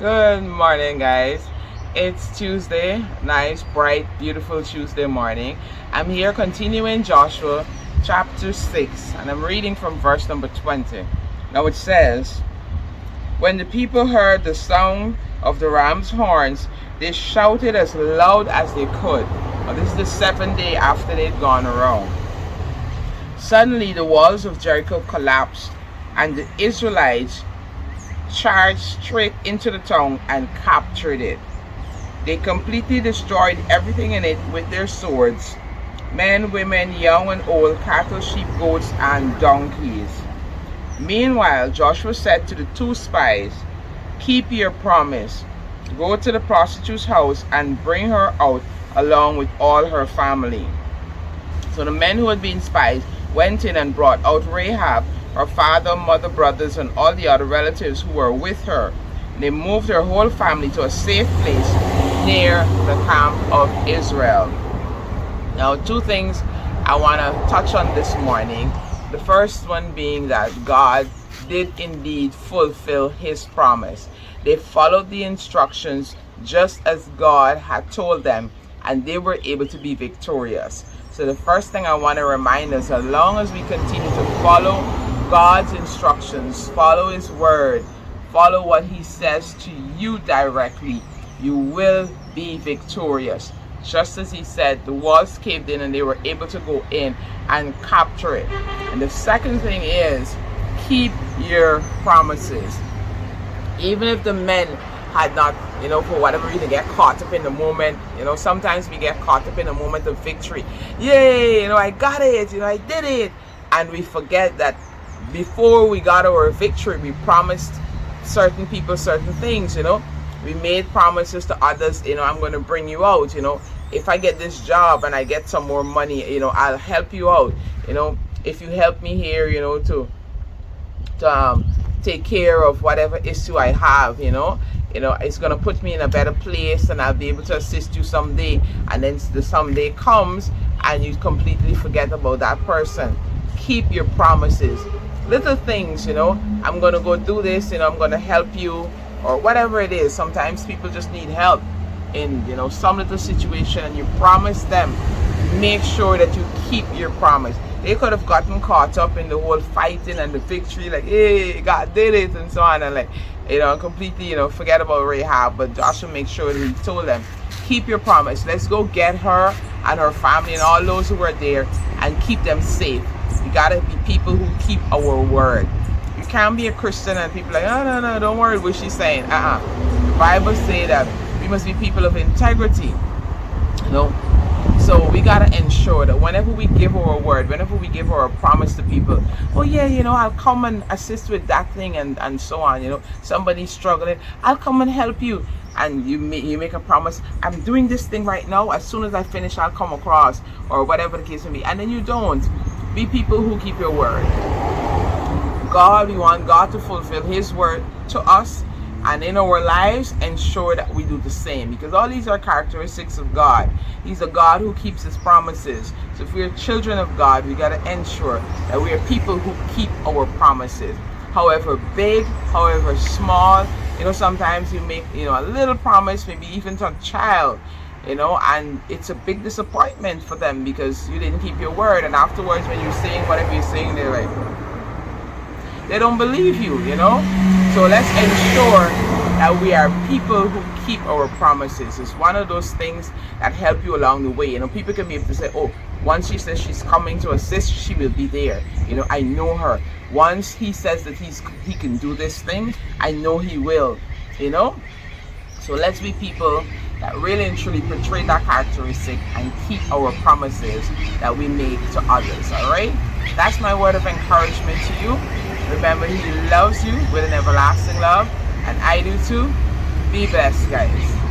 Good morning, guys. It's Tuesday, nice, bright, beautiful Tuesday morning. I'm here continuing Joshua chapter 6, and I'm reading from verse number 20. Now it says, "When the people heard the sound of the ram's horns, they shouted as loud as they could." Now this is the seventh day after they'd gone around. Suddenly the walls of Jericho collapsed, and the Israelites charged straight into the town and captured it. They completely destroyed everything in it with their swords: men, women, young and old, cattle, sheep, goats, and donkeys. Meanwhile, Joshua said to the two spies, "Keep your promise. Go to the prostitute's house and bring her out along with all her family." So the men who had been spies went in and brought out Rahab, her father, mother, brothers, and all the other relatives who were with her. They moved her whole family to a safe place near the camp of Israel. Now, two things I want to touch on this morning. The first one being that God did indeed fulfill his promise. They followed the instructions just as God had told them, and they were able to be victorious. So the first thing I want to remind us, as long as we continue to follow God's instructions, follow his word, follow what he says to you directly, you will be victorious. Just as he said, the walls caved in and they were able to go in and capture it. And the second thing is, keep your promises. Even if the men had not, for whatever reason, get caught up in the moment. Sometimes we get caught up in the moment of victory. Yay, I got it, I did it. And we forget that before we got our victory, we promised certain people certain things. We made promises to others. I'm going to bring you out. If I get this job and I get some more money, I'll help you out. If you help me here, to take care of whatever issue I have, it's going to put me in a better place, and I'll be able to assist you someday. And then the someday comes and you completely forget about that person. Keep your promises. Little things, I'm going to go do this, I'm going to help you, or whatever it is. Sometimes people just need help in, some little situation, and you promise them. Make sure that you keep your promise. They could have gotten caught up in the whole fighting and the victory, like, hey, God did it, and so on, and completely, forget about Rahab. But Joshua makes sure that he told them, keep your promise. Let's go get her and her family and all those who were there and keep them safe. We gotta be people who keep our word. You can't be a Christian and people like, no, don't worry what she's saying. The Bible say that we must be people of integrity. So we gotta ensure that whenever we give our word, whenever we give our promise to people, oh yeah, I'll come and assist with that thing and so on. Somebody's struggling, I'll come and help you. And you make a promise, I'm doing this thing right now, as soon as I finish I'll come across, or whatever the case may be, and then you don't. Be people who keep your word. We want God to fulfill his word to us, and in our lives ensure that we do the same, because all these are characteristics of God. He's a God who keeps his promises. So if we're children of God, we got to ensure that we are people who keep our promises, however big, however small. Sometimes you make a little promise, maybe even to a child, and it's a big disappointment for them because you didn't keep your word, and afterwards when you're saying whatever you're saying, they're like, they don't believe you. So let's ensure that we are people who keep our promises. It's one of those things that help you along the way. People can be able to say, oh, once she says she's coming to assist, she will be there. I know her. Once he says that he can do this thing, I know he will. So let's be people that really and truly portray that characteristic and keep our promises that we make to others. All right? That's my word of encouragement to you. Remember, he loves you with an everlasting love, and I do too. Be blessed, guys.